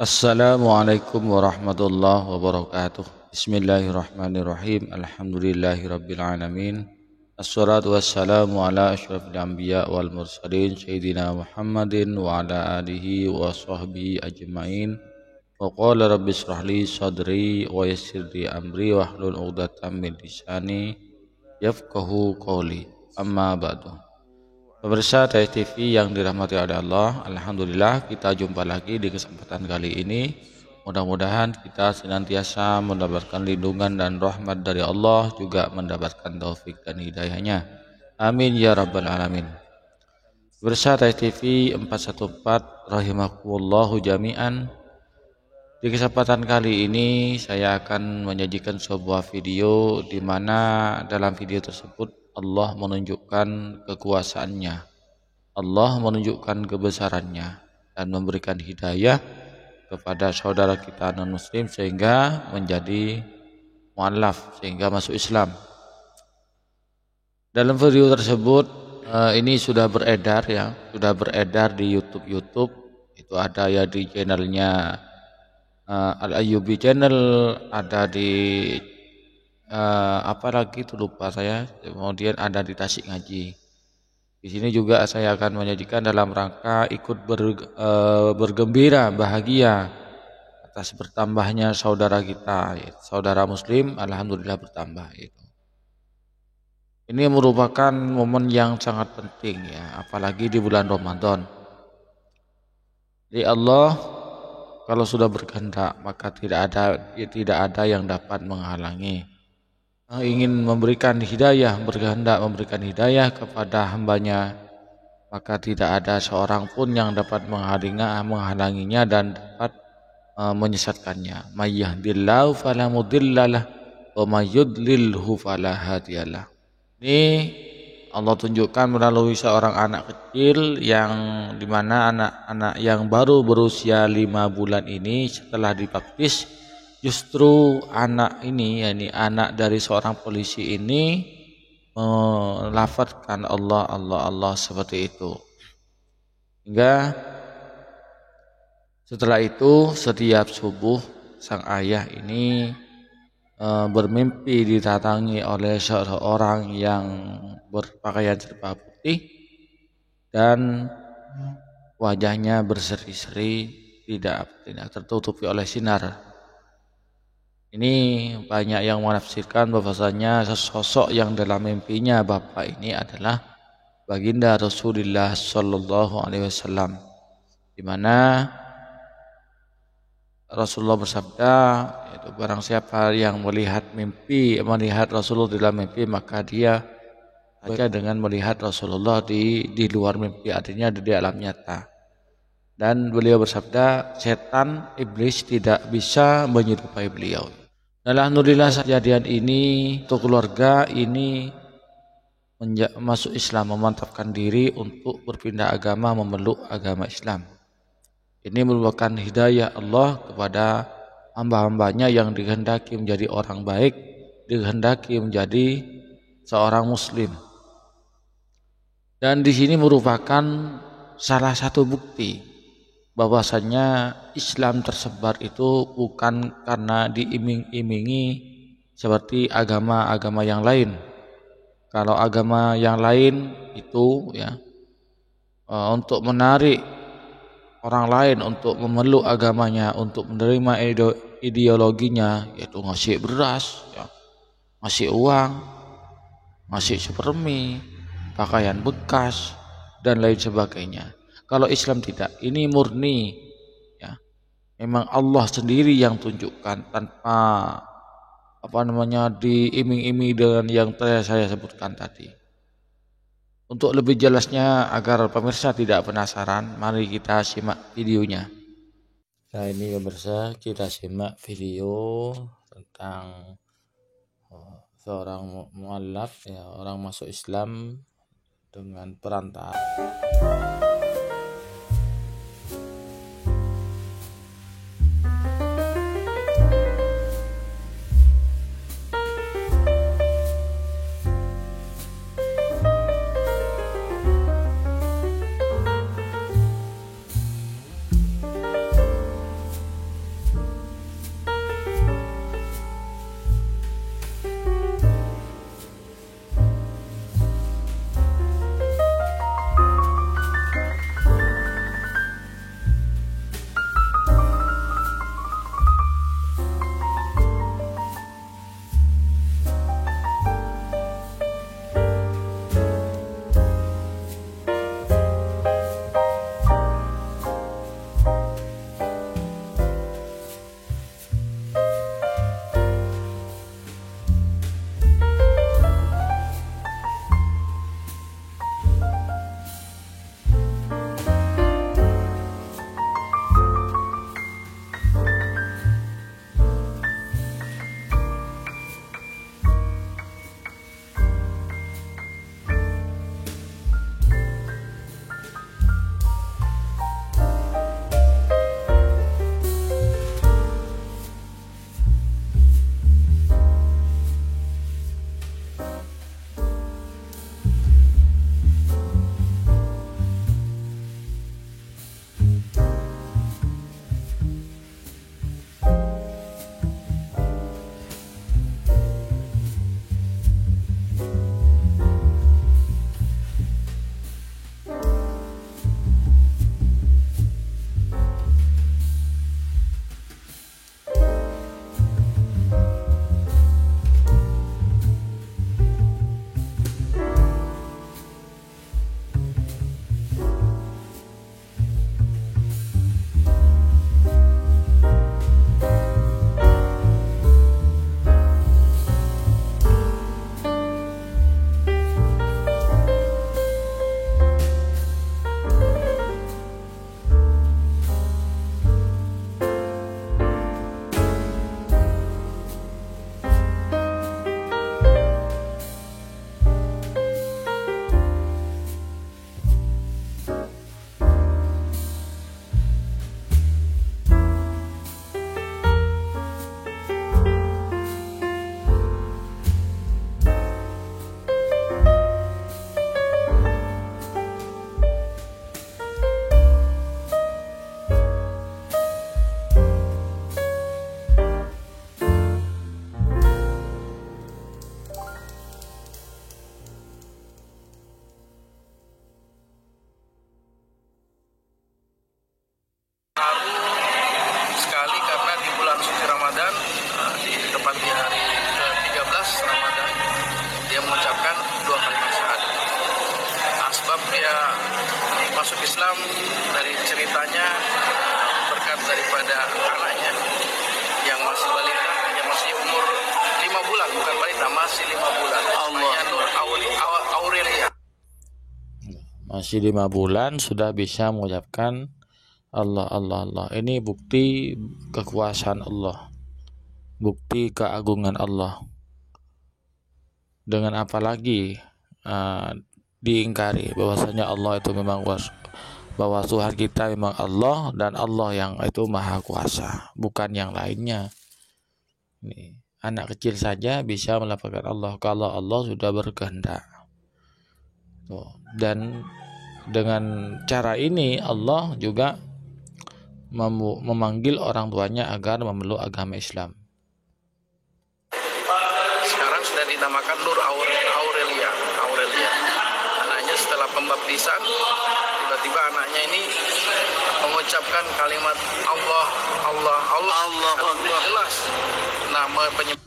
Assalamualaikum warahmatullahi wabarakatuh. Bismillahirrahmanirrahim. Alhamdulillahirabbil alamin. Assalatu wassalamu ala asyrafil anbiya wal mursalin sayyidina Muhammadin wa ala alihi wa sahbihi ajmain. Wa qala rabbi shrah li sadri wa yassir li amri wahlul 'uqdatam min lisani yafqahu qawli. Amma ba'du. Pemirsa TS TV yang dirahmati oleh Allah, alhamdulillah kita jumpa lagi di kesempatan kali ini. Mudah-mudahan kita senantiasa mendapatkan lindungan dan rahmat dari Allah, juga mendapatkan taufik dan hidayahnya. Amin ya rabbal alamin. Pemirsa TS TV 414 rahimakumullahu jami'an. Di kesempatan kali ini saya akan menyajikan sebuah video di mana dalam video tersebut Allah menunjukkan kekuasaannya, Allah menunjukkan kebesarannya dan memberikan hidayah kepada saudara kita non-muslim sehingga menjadi mu'allaf, sehingga masuk Islam. Dalam video tersebut ini sudah beredar di YouTube. Itu ada ya di channelnya Al-Ayyubi Channel, ada di apa lagi itu lupa saya, kemudian ada di Tasik Ngaji. Di sini juga saya akan menyajikan dalam rangka ikut bergembira, bahagia atas bertambahnya saudara kita, saudara muslim, alhamdulillah bertambah itu. Ini merupakan momen yang sangat penting ya, apalagi di bulan Ramadan. Jadi Allah kalau sudah berkehendak maka tidak ada yang dapat menghalangi. Ingin memberikan hidayah, berkehendak memberikan hidayah kepada hambanya, maka tidak ada seorang pun yang dapat menghalanginya dan dapat menyesatkannya. May yahdillahu fala mudhillalah wa may yudlilhu fala hadiyalah. Ini Allah tunjukkan melalui seorang anak kecil yang dimana anak-anak yang baru berusia 5 bulan ini setelah dibaptis, justru anak ini, yakni anak dari seorang polisi ini, melafadzkan Allah, Allah, Allah seperti itu. Hingga setelah itu setiap subuh sang ayah ini bermimpi didatangi oleh seorang yang berpakaian serba putih dan wajahnya berseri-seri, tidak tertutupi oleh sinar. Ini banyak yang menafsirkan bahwasanya sosok yang dalam mimpinya bapak ini adalah baginda Rasulullah Sallallahu Alaihi Wasallam, di mana Rasulullah bersabda, yaitu barang siapa yang melihat Rasulullah dalam mimpi, maka dia saja dengan melihat Rasulullah di luar mimpi, artinya di alam nyata. Dan beliau bersabda, setan iblis tidak bisa menyerupai beliau. Alhamdulillah kejadian ini untuk keluarga ini masuk Islam, memantapkan diri untuk berpindah agama, memeluk agama Islam. Ini merupakan hidayah Allah kepada hamba-hambanya yang dikehendaki menjadi orang baik, dikehendaki menjadi seorang muslim. Dan di sini merupakan salah satu bukti bahwasanya Islam tersebar itu bukan karena diiming-imingi seperti agama-agama yang lain. Kalau agama yang lain itu ya untuk menarik orang lain untuk memeluk agamanya, untuk menerima ideologinya, yaitu ngasih beras, ya, ngasih uang, ngasih sepermi, pakaian bekas dan lain sebagainya. Kalau Islam tidak, ini murni ya. Memang Allah sendiri yang tunjukkan tanpa diiming-iming dengan yang saya sebutkan tadi. Untuk lebih jelasnya agar pemirsa tidak penasaran, mari kita simak videonya. Nah ini pemirsa, kita simak video tentang seorang mu'allaf, ya, orang masuk Islam dengan perantara. Islam dari ceritanya berkat daripada anaknya yang masih balita, yang masih umur 5 bulan, bukan balita, masih 5 bulan. Namanya Nur Aurelia. Masih 5 bulan sudah bisa mengucapkan Allah, Allah, Allah. Ini bukti kekuasaan Allah, bukti keagungan Allah. Dengan apa lagi diingkari bahwasanya Allah itu memang bahwa Tuhan kita memang Allah, dan Allah yang itu maha kuasa, bukan yang lainnya. Ini anak kecil saja bisa melafalkan Allah kalau Allah sudah berkehendak. Dan dengan cara ini Allah juga memanggil orang tuanya agar memeluk agama Islam. Sekarang sudah dinamakan Nur Aurelia. Anaknya setelah pembaptisan, tiba-tiba anaknya ini mengucapkan kalimat Allah, Allah, Allah, Allah, jelas nama penyebab.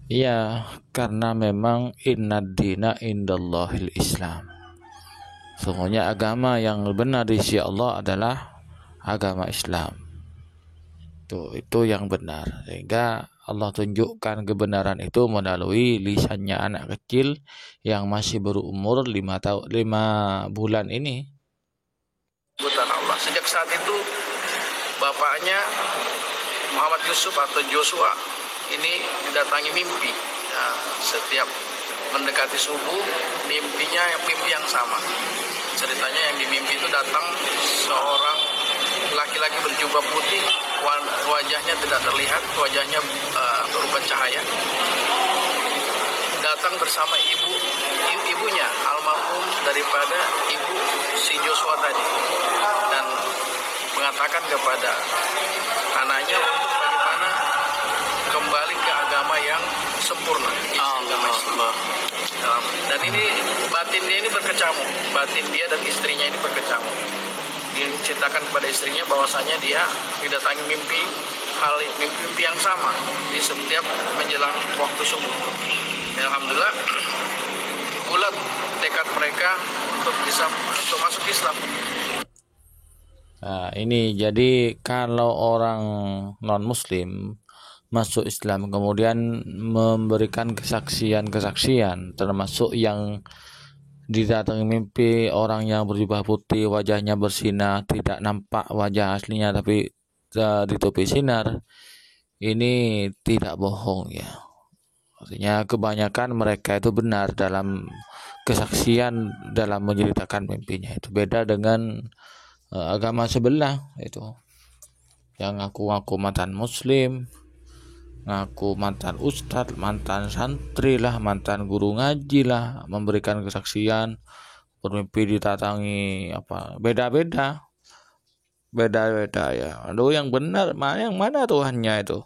Iya, karena memang innad dina indallahil Islam. Sesungguhnya agama yang benar di sisi Allah adalah agama Islam. Itu yang benar. Sehingga Allah tunjukkan kebenaran itu melalui lisannya anak kecil yang masih berumur 5 bulan ini. Bukan Allah. Sejak saat itu bapaknya Muhammad Yusuf atau Joshua ini didatangi mimpi. Nah, setiap mendekati subuh, mimpinya mimpi yang sama. Ceritanya yang di mimpi itu datang seorang laki-laki berjubah putih, wajahnya tidak terlihat, wajahnya berupa cahaya. Datang bersama ibunya, almarhum daripada ibu si Joshua tadi, dan mengatakan kepada anaknya untuk bagaimana kembali ke agama yang sempurna. Allah. Dan ini batin dia ini berkecamuk, batin dia dan istrinya ini berkecamuk. Dia ceritakan kepada istrinya bahwasanya dia didatangi mimpi yang sama di setiap menjelang waktu subuh. Alhamdulillah bulat tekad mereka untuk masuk Islam. Nah, ini jadi kalau orang non-muslim masuk Islam kemudian memberikan kesaksian termasuk yang didatangi mimpi orang yang berjubah putih, wajahnya bersinar, tidak nampak wajah aslinya tapi ditutupi sinar, ini tidak bohong ya. Artinya kebanyakan mereka itu benar dalam kesaksian dalam menceritakan mimpinya. Itu beda dengan agama sebelah itu yang ngaku mantan muslim, ngaku mantan ustadz, mantan santri lah, mantan guru ngaji lah, memberikan kesaksian bermimpi didatangi beda-beda ya. Aduh, yang benar yang mana Tuhannya itu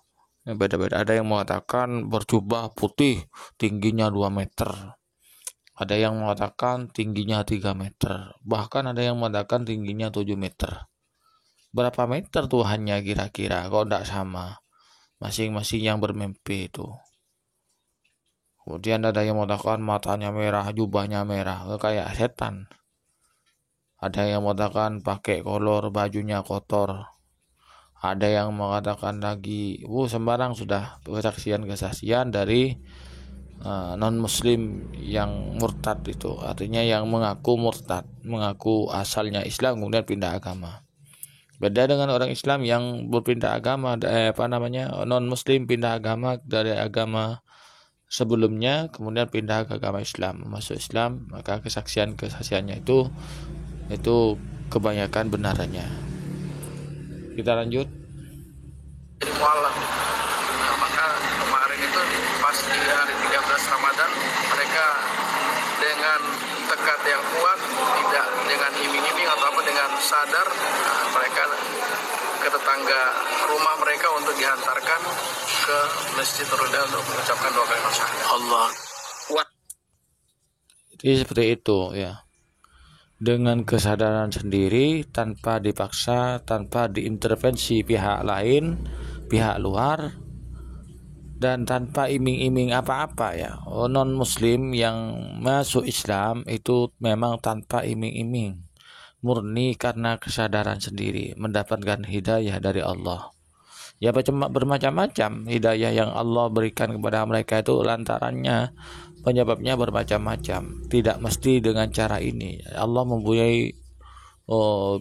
beda-beda. Ada yang mengatakan berjubah putih tingginya 2 meter, ada yang mengatakan tingginya 3 meter, bahkan ada yang mengatakan tingginya 7 meter. Berapa meter Tuhannya kira-kira? Kok tidak sama masing-masing yang bermimpi itu? Kemudian ada yang mengatakan matanya merah, jubahnya merah, kayak setan. Ada yang mengatakan pakai kolor, bajunya kotor. Ada yang mengatakan lagi, sembarang sudah kesaksian dari non-muslim yang murtad itu. Artinya yang mengaku murtad, mengaku asalnya Islam kemudian pindah agama. Beda dengan orang Islam yang berpindah agama, non-muslim pindah agama dari agama sebelumnya kemudian pindah ke agama Islam, masuk Islam, maka kesaksiannya itu kebanyakan benarannya. Kita lanjut. Nah, maka kemarin itu pas di hari 13 Ramadan mereka dengan tekad yang kuat, tidak dengan iming-iming atau dengan sadar, mereka ke tetangga rumah mereka untuk dihantarkan ke Masjid Roda untuk mengucapkan doa kalimat syahadat. Allah. Jadi seperti itu ya. Dengan kesadaran sendiri, tanpa dipaksa, tanpa diintervensi pihak lain, pihak luar, dan tanpa iming-iming apa-apa ya. Non muslim yang masuk Islam itu memang tanpa iming-iming, murni karena kesadaran sendiri mendapatkan hidayah dari Allah. Ya bermacam-macam hidayah yang Allah berikan kepada mereka itu lantarannya penyebabnya bermacam-macam. Tidak mesti dengan cara ini. Allah mempunyai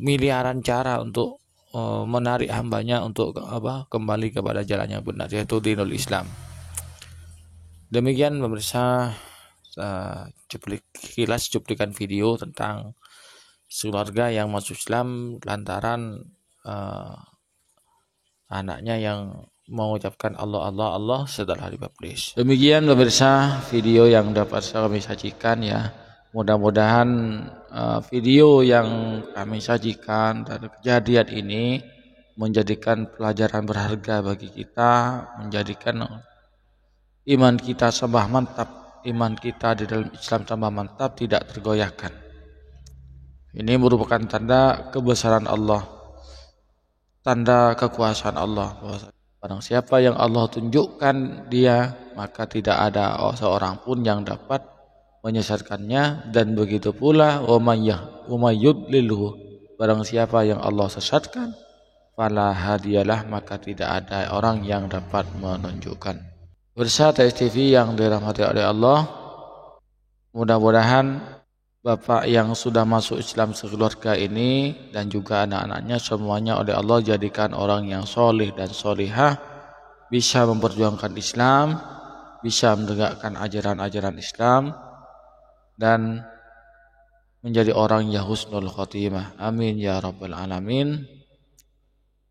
miliaran cara untuk menarik hambanya untuk kembali kepada jalan yang benar, yaitu dinul Islam. Demikian pemirsa, cuplikan video tentang keluarga yang masuk Islam lantaran anaknya yang mengucapkan Allah setelah dibaptis. Demikian pemirsa video yang dapat kami sajikan ya. Mudah-mudahan video yang kami sajikan dari kejadian ini menjadikan pelajaran berharga bagi kita, menjadikan iman kita tambah mantap, iman kita di dalam Islam tambah mantap, tidak tergoyahkan. Ini merupakan tanda kebesaran Allah, tanda kekuasaan Allah. Barang siapa yang Allah tunjukkan dia, maka tidak ada seorang pun yang dapat menyesatkannya. Dan begitu pula umayyudlilhu, barang siapa yang Allah sesatkan, fala hadiyalah, maka tidak ada orang yang dapat menunjukkan. Pemirsa TS TV yang dirahmati oleh Allah, mudah-mudahan Bapak yang sudah masuk Islam sekeluarga ini dan juga anak-anaknya semuanya oleh Allah jadikan orang yang soleh dan solihah, bisa memperjuangkan Islam, bisa menegakkan ajaran-ajaran Islam, dan menjadi orang yang husnul khotimah. Amin ya rabbal alamin.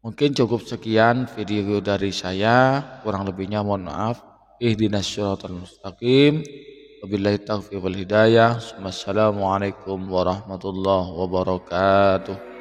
Mungkin cukup sekian video dari saya, kurang lebihnya mohon maaf. Ihdinas siratal mustaqim. Wabillahi taufiq wal hidayah. Wassalamualaikum warahmatullahi wabarakatuh.